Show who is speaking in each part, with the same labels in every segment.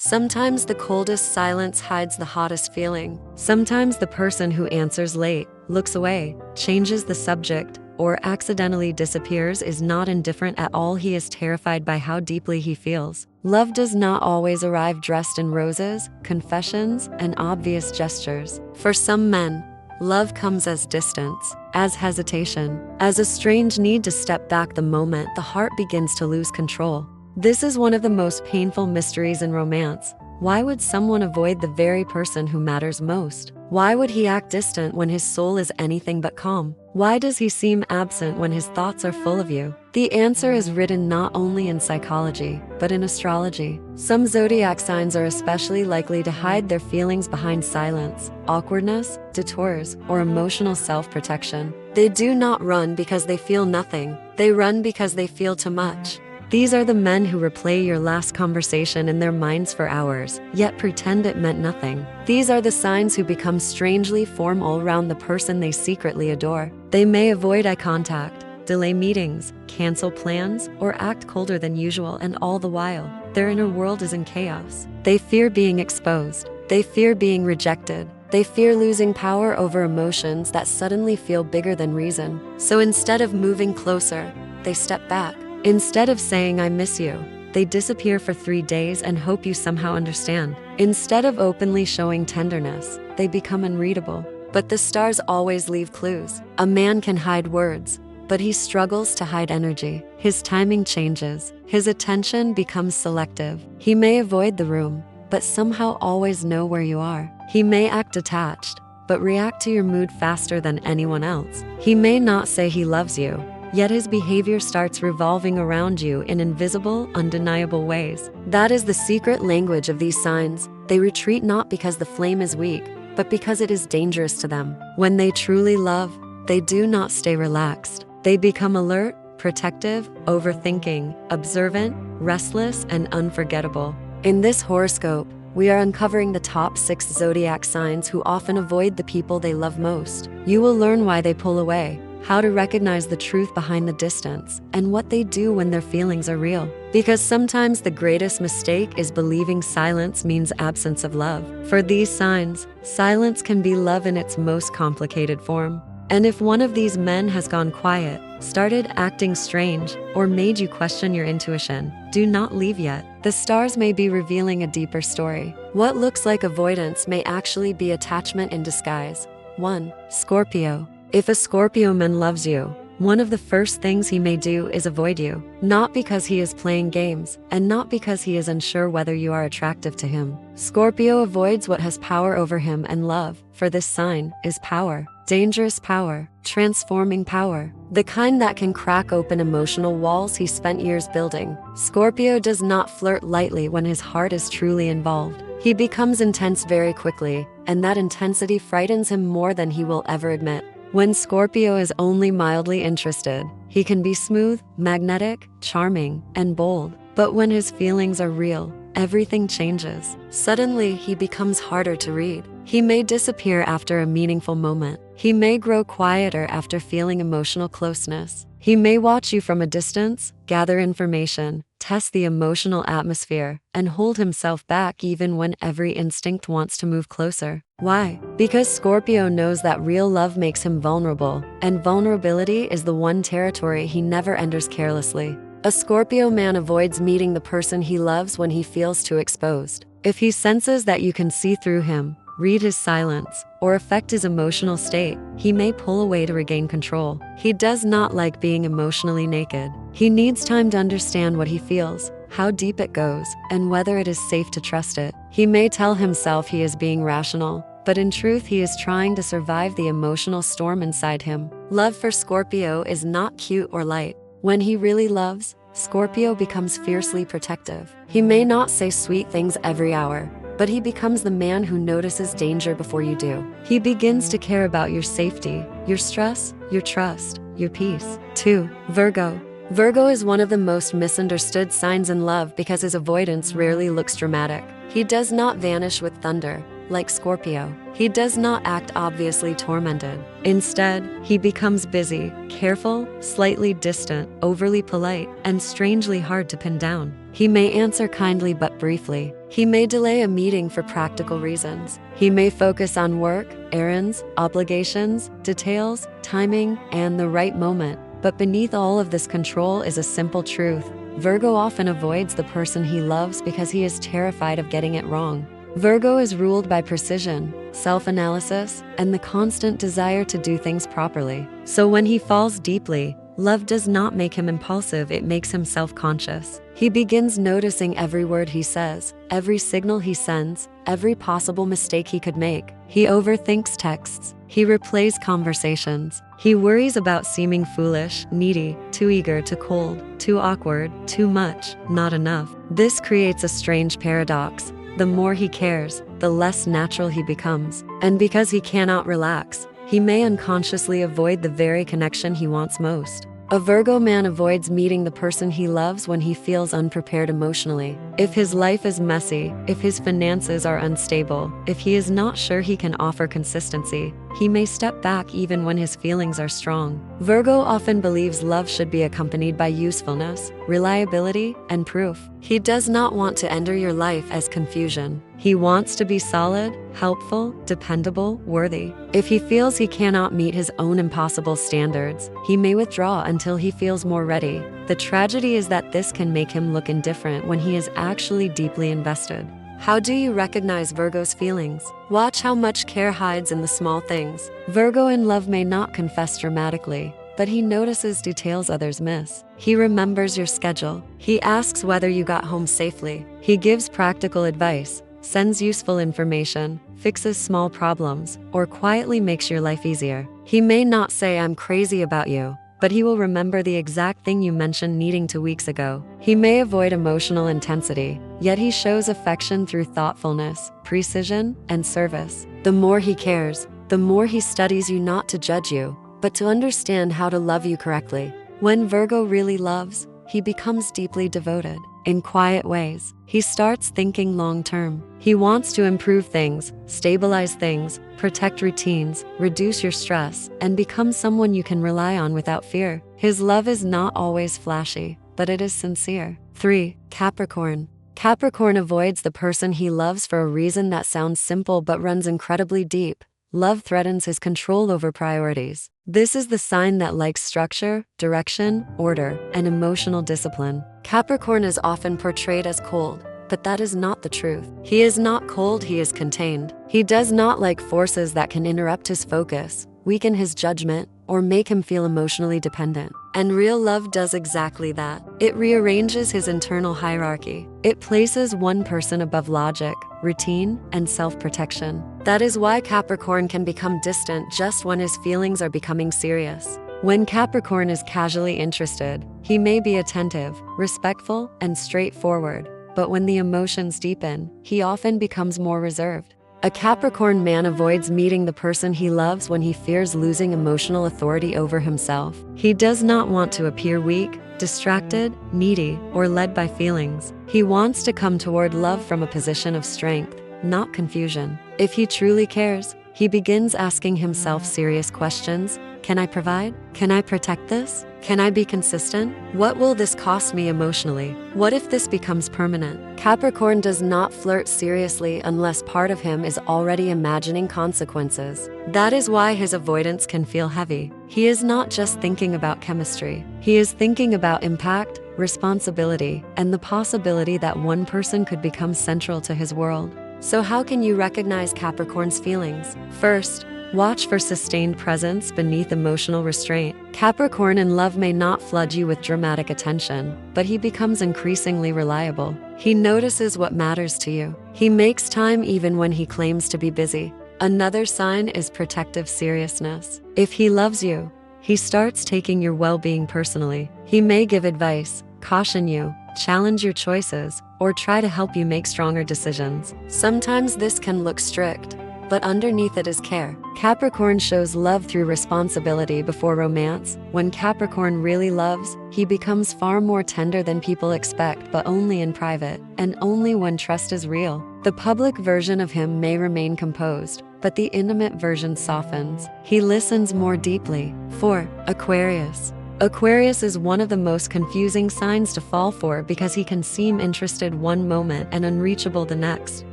Speaker 1: Sometimes the coldest silence hides the hottest feeling. Sometimes the person who answers late, looks away, changes the subject, or accidentally disappears is not indifferent at all. He is terrified by how deeply he feels. Love does not always arrive dressed in roses, confessions, and obvious gestures. For some men, love comes as distance, as hesitation, as a strange need to step back the moment the heart begins to lose control. This is one of the most painful mysteries in romance. Why would someone avoid the very person who matters most? Why would he act distant when his soul is anything but calm? Why does he seem absent when his thoughts are full of you? The answer is written not only in psychology, but in astrology. Some zodiac signs are especially likely to hide their feelings behind silence, awkwardness, detours, or emotional self-protection. They do not run because they feel nothing. They run because they feel too much. These are the men who replay your last conversation in their minds for hours, yet pretend it meant nothing. These are the signs who become strangely formal around the person they secretly adore. They may avoid eye contact, delay meetings, cancel plans, or act colder than usual, and all the while, their inner world is in chaos. They fear being exposed. They fear being rejected. They fear losing power over emotions that suddenly feel bigger than reason. So instead of moving closer, they step back. Instead of saying "I miss you," they disappear for 3 days and hope you somehow understand. Instead of openly showing tenderness, they become unreadable. But the stars always leave clues. A man can hide words, but he struggles to hide energy. His timing changes. His attention becomes selective. He may avoid the room, but somehow always know where you are. He may act detached, but react to your mood faster than anyone else. He may not say he loves you, yet his behavior starts revolving around you in invisible, undeniable ways. That is the secret language of these signs. They retreat not because the flame is weak, but because it is dangerous to them. When they truly love, they do not stay relaxed. They become alert, protective, overthinking, observant, restless, and unforgettable. In this horoscope, we are uncovering the top 6 zodiac signs who often avoid the people they love most. You will learn why they pull away, how to recognize the truth behind the distance, and what they do when their feelings are real. Because sometimes the greatest mistake is believing silence means absence of love. For these signs, silence can be love in its most complicated form. And if one of these men has gone quiet, started acting strange, or made you question your intuition, do not leave yet. The stars may be revealing a deeper story. What looks like avoidance may actually be attachment in disguise. 1. Scorpio. If a Scorpio man loves you, one of the first things he may do is avoid you. Not because he is playing games, and not because he is unsure whether you are attractive to him. Scorpio avoids what has power over him, and love, for this sign, is power. Dangerous power, transforming power, the kind that can crack open emotional walls he spent years building. Scorpio does not flirt lightly when his heart is truly involved. He becomes intense very quickly, and that intensity frightens him more than he will ever admit. When Scorpio is only mildly interested, he can be smooth, magnetic, charming, and bold. But when his feelings are real, everything changes. Suddenly, he becomes harder to read. He may disappear after a meaningful moment. He may grow quieter after feeling emotional closeness. He may watch you from a distance, gather information, test the emotional atmosphere, and hold himself back even when every instinct wants to move closer. Why? Because Scorpio knows that real love makes him vulnerable, and vulnerability is the one territory he never enters carelessly. A Scorpio man avoids meeting the person he loves when he feels too exposed. If he senses that you can see through him, read his silence, or affect his emotional state, he may pull away to regain control. He does not like being emotionally naked. He needs time to understand what he feels, how deep it goes, and whether it is safe to trust it. He may tell himself he is being rational, but in truth he is trying to survive the emotional storm inside him. Love for Scorpio is not cute or light. When he really loves, Scorpio becomes fiercely protective. He may not say sweet things every hour, but he becomes the man who notices danger before you do. He begins to care about your safety, your stress, your trust, your peace. 2. Virgo. Virgo is one of the most misunderstood signs in love because his avoidance rarely looks dramatic. He does not vanish with thunder, like Scorpio. He does not act obviously tormented. Instead, he becomes busy, careful, slightly distant, overly polite, and strangely hard to pin down. He may answer kindly but briefly. He may delay a meeting for practical reasons. He may focus on work, errands, obligations, details, timing, and the right moment. But beneath all of this control is a simple truth. Virgo often avoids the person he loves because he is terrified of getting it wrong. Virgo is ruled by precision, self-analysis, and the constant desire to do things properly. So when he falls deeply, love does not make him impulsive, it makes him self-conscious. He begins noticing every word he says, every signal he sends, every possible mistake he could make. He overthinks texts. He replays conversations. He worries about seeming foolish, needy, too eager, too cold, too awkward, too much, not enough. This creates a strange paradox. The more he cares, the less natural he becomes. And because he cannot relax, he may unconsciously avoid the very connection he wants most. A Virgo man avoids meeting the person he loves when he feels unprepared emotionally. If his life is messy, if his finances are unstable, if he is not sure he can offer consistency, he may step back even when his feelings are strong. Virgo often believes love should be accompanied by usefulness, reliability, and proof. He does not want to enter your life as confusion. He wants to be solid, helpful, dependable, worthy. If he feels he cannot meet his own impossible standards, he may withdraw until he feels more ready. The tragedy is that this can make him look indifferent when he is actually deeply invested. How do you recognize Virgo's feelings? Watch how much care hides in the small things. Virgo in love may not confess dramatically, but he notices details others miss. He remembers your schedule. He asks whether you got home safely. He gives practical advice, sends useful information, fixes small problems, or quietly makes your life easier. He may not say, "I'm crazy about you," but he will remember the exact thing you mentioned needing to weeks ago. He may avoid emotional intensity, yet he shows affection through thoughtfulness, precision, and service. The more he cares, the more he studies you, not to judge you, but to understand how to love you correctly. When Virgo really loves, he becomes deeply devoted. In quiet ways, he starts thinking long-term. He wants to improve things, stabilize things, protect routines, reduce your stress, and become someone you can rely on without fear. His love is not always flashy, but it is sincere. 3. Capricorn. Capricorn avoids the person he loves for a reason that sounds simple but runs incredibly deep. Love threatens his control over priorities. This is the sign that likes structure, direction, order, and emotional discipline. Capricorn is often portrayed as cold, but that is not the truth. He is not cold, he is contained. He does not like forces that can interrupt his focus, weaken his judgment, or make him feel emotionally dependent. And real love does exactly that. It rearranges his internal hierarchy. It places one person above logic, routine, and self-protection. That is why Capricorn can become distant just when his feelings are becoming serious. When Capricorn is casually interested, he may be attentive, respectful, and straightforward. But when the emotions deepen, he often becomes more reserved. A Capricorn man avoids meeting the person he loves when he fears losing emotional authority over himself. He does not want to appear weak, distracted, needy, or led by feelings. He wants to come toward love from a position of strength, not confusion. If he truly cares, he begins asking himself serious questions. Can I provide? Can I protect this? Can I be consistent? What will this cost me emotionally? What if this becomes permanent? Capricorn does not flirt seriously unless part of him is already imagining consequences. That is why his avoidance can feel heavy. He is not just thinking about chemistry. He is thinking about impact, responsibility, and the possibility that one person could become central to his world. So how can you recognize Capricorn's feelings? First, watch for sustained presence beneath emotional restraint. Capricorn in love may not flood you with dramatic attention, but he becomes increasingly reliable. He notices what matters to you. He makes time even when he claims to be busy. Another sign is protective seriousness. If he loves you, he starts taking your well-being personally. He may give advice, caution you, challenge your choices, or try to help you make stronger decisions. Sometimes this can look strict, but underneath it is care. Capricorn shows love through responsibility before romance. When Capricorn really loves, he becomes far more tender than people expect, but only in private, and only when trust is real. The public version of him may remain composed, but the intimate version softens. He listens more deeply. 4. Aquarius. Aquarius is one of the most confusing signs to fall for because he can seem interested one moment and unreachable the next.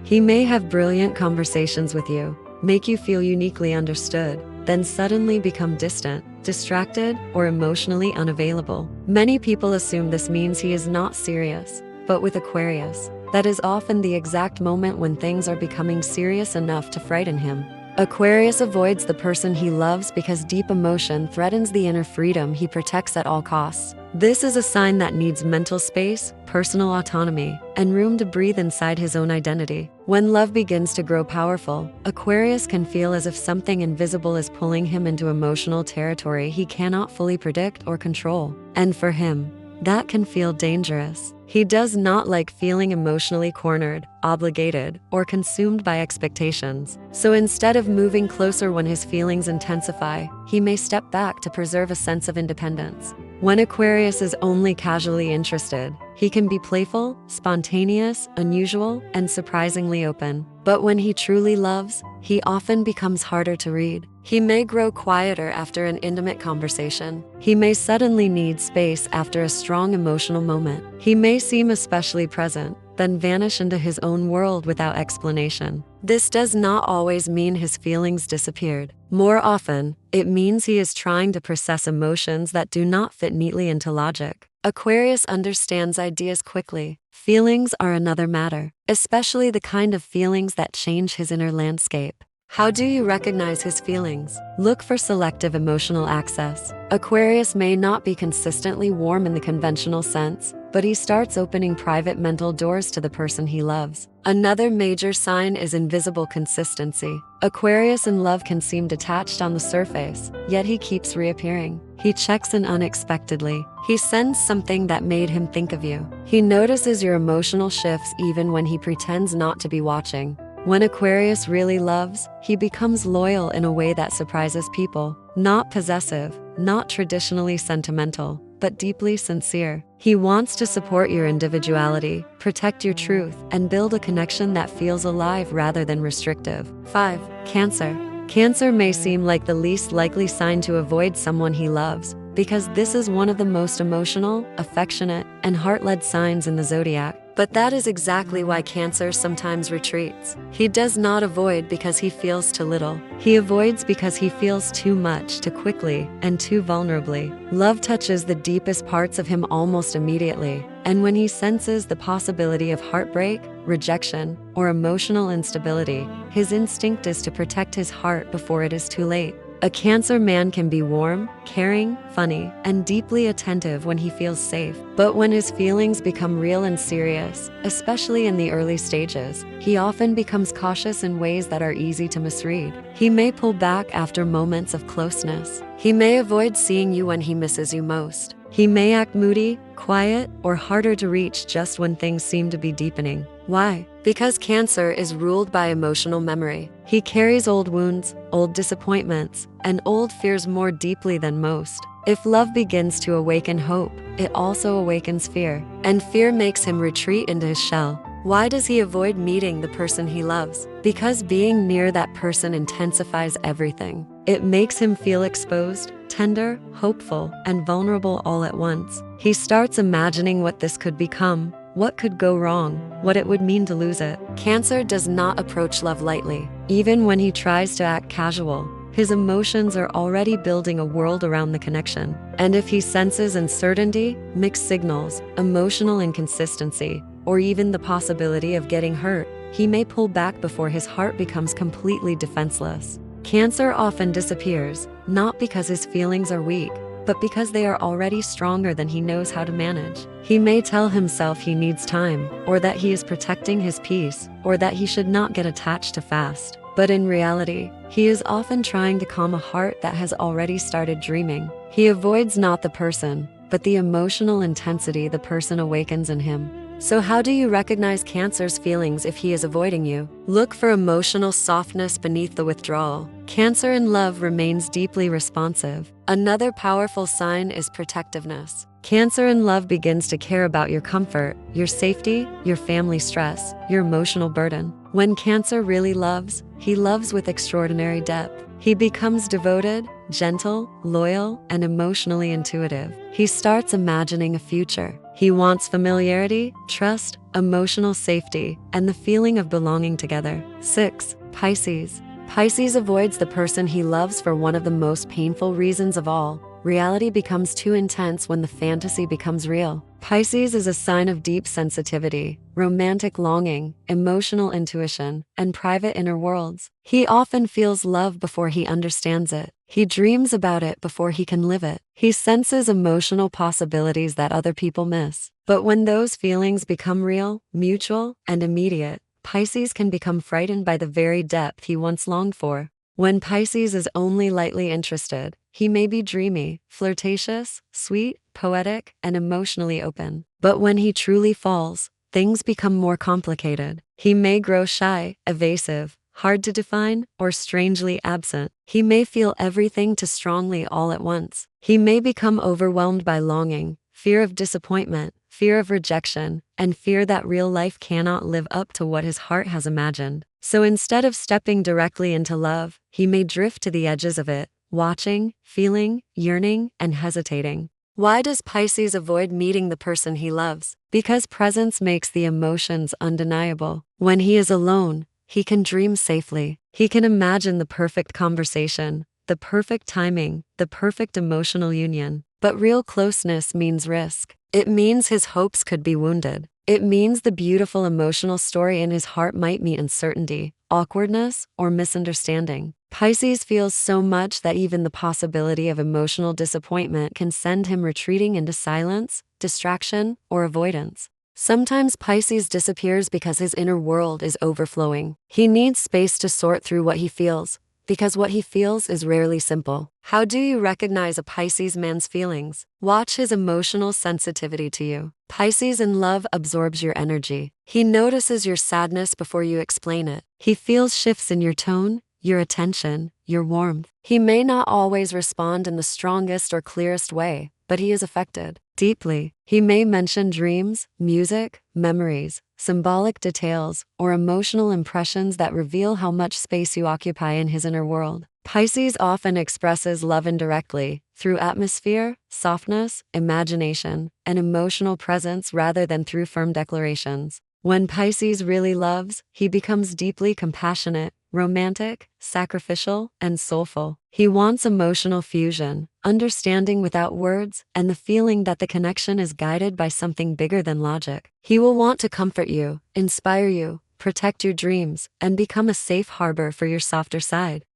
Speaker 1: He may have brilliant conversations with you, make you feel uniquely understood, then suddenly become distant, distracted, or emotionally unavailable. Many people assume this means he is not serious, but with Aquarius, that is often the exact moment when things are becoming serious enough to frighten him. Aquarius avoids the person he loves because deep emotion threatens the inner freedom he protects at all costs. This is a sign that needs mental space, personal autonomy, and room to breathe inside his own identity. When love begins to grow powerful, Aquarius can feel as if something invisible is pulling him into emotional territory he cannot fully predict or control. And for him, that can feel dangerous. He does not like feeling emotionally cornered, obligated, or consumed by expectations. So instead of moving closer when his feelings intensify, he may step back to preserve a sense of independence. When Aquarius is only casually interested, he can be playful, spontaneous, unusual, and surprisingly open. But when he truly loves, he often becomes harder to read. He may grow quieter after an intimate conversation. He may suddenly need space after a strong emotional moment. He may seem especially present, then vanish into his own world without explanation. This does not always mean his feelings disappeared. More often, it means he is trying to process emotions that do not fit neatly into logic. Aquarius understands ideas quickly. Feelings are another matter, especially the kind of feelings that change his inner landscape. How do you recognize his feelings? Look for selective emotional access. Aquarius may not be consistently warm in the conventional sense, but he starts opening private mental doors to the person he loves. Another major sign is invisible consistency. Aquarius in love can seem detached on the surface, yet he keeps reappearing. He checks in unexpectedly. He sends something that made him think of you. He notices your emotional shifts even when he pretends not to be watching. When Aquarius really loves, he becomes loyal in a way that surprises people. Not possessive, not traditionally sentimental, but deeply sincere. He wants to support your individuality, protect your truth, and build a connection that feels alive rather than restrictive. 5. Cancer. Cancer may seem like the least likely sign to avoid someone he loves, because this is one of the most emotional, affectionate, and heart-led signs in the zodiac. But that is exactly why Cancer sometimes retreats. He does not avoid because he feels too little. He avoids because he feels too much, too quickly, and too vulnerably. Love touches the deepest parts of him almost immediately, and when he senses the possibility of heartbreak, rejection, or emotional instability, his instinct is to protect his heart before it is too late. A Cancer man can be warm, caring, funny, and deeply attentive when he feels safe. But when his feelings become real and serious, especially in the early stages, he often becomes cautious in ways that are easy to misread. He may pull back after moments of closeness. He may avoid seeing you when he misses you most. He may act moody, quiet, or harder to reach just when things seem to be deepening. Why? Because Cancer is ruled by emotional memory. He carries old wounds, old disappointments, and old fears more deeply than most. If love begins to awaken hope, it also awakens fear, and fear makes him retreat into his shell. Why does he avoid meeting the person he loves? Because being near that person intensifies everything. It makes him feel exposed, tender, hopeful, and vulnerable all at once. He starts imagining what this could become, what could go wrong, what it would mean to lose it. Cancer does not approach love lightly. Even when he tries to act casual, his emotions are already building a world around the connection. And if he senses uncertainty, mixed signals, emotional inconsistency, or even the possibility of getting hurt, he may pull back before his heart becomes completely defenseless. Cancer often disappears, not because his feelings are weak, but because they are already stronger than he knows how to manage. He may tell himself he needs time, or that he is protecting his peace, or that he should not get attached too fast. But in reality, he is often trying to calm a heart that has already started dreaming. He avoids not the person, but the emotional intensity the person awakens in him. So how do you recognize Cancer's feelings if he is avoiding you? Look for emotional softness beneath the withdrawal. Cancer in love remains deeply responsive. Another powerful sign is protectiveness. Cancer in love begins to care about your comfort, your safety, your family stress, your emotional burden. When Cancer really loves, he loves with extraordinary depth. He becomes devoted, gentle, loyal, and emotionally intuitive. He starts imagining a future. He wants familiarity, trust, emotional safety, and the feeling of belonging together. 6. Pisces. Pisces avoids the person he loves for one of the most painful reasons of all. Reality becomes too intense when the fantasy becomes real. Pisces is a sign of deep sensitivity, romantic longing, emotional intuition, and private inner worlds. He often feels love before he understands it. He dreams about it before he can live it. He senses emotional possibilities that other people miss. But when those feelings become real, mutual, and immediate, Pisces can become frightened by the very depth he once longed for. When Pisces is only lightly interested, he may be dreamy, flirtatious, sweet, poetic, and emotionally open. But when he truly falls, things become more complicated. He may grow shy, evasive, hard to define, or strangely absent. He may feel everything too strongly all at once. He may become overwhelmed by longing, fear of disappointment, fear of rejection, and fear that real life cannot live up to what his heart has imagined. So instead of stepping directly into love, he may drift to the edges of it, watching, feeling, yearning, and hesitating. Why does Pisces avoid meeting the person he loves? Because presence makes the emotions undeniable. When he is alone, he can dream safely. He can imagine the perfect conversation, the perfect timing, the perfect emotional union. But real closeness means risk. It means his hopes could be wounded. It means the beautiful emotional story in his heart might meet uncertainty, awkwardness, or misunderstanding. Pisces feels so much that even the possibility of emotional disappointment can send him retreating into silence, distraction, or avoidance. Sometimes Pisces disappears because his inner world is overflowing. He needs space to sort through what he feels, because what he feels is rarely simple. How do you recognize a Pisces man's feelings? Watch his emotional sensitivity to you. Pisces in love absorbs your energy. He notices your sadness before you explain it. He feels shifts in your tone, your attention, your warmth. He may not always respond in the strongest or clearest way, but he is affected deeply. He may mention dreams, music, memories, symbolic details, or emotional impressions that reveal how much space you occupy in his inner world. Pisces often expresses love indirectly, through atmosphere, softness, imagination, and emotional presence rather than through firm declarations. When Pisces really loves, he becomes deeply compassionate, romantic, sacrificial, and soulful. He wants emotional fusion, understanding without words, and the feeling that the connection is guided by something bigger than logic. He will want to comfort you, inspire you, protect your dreams, and become a safe harbor for your softer side.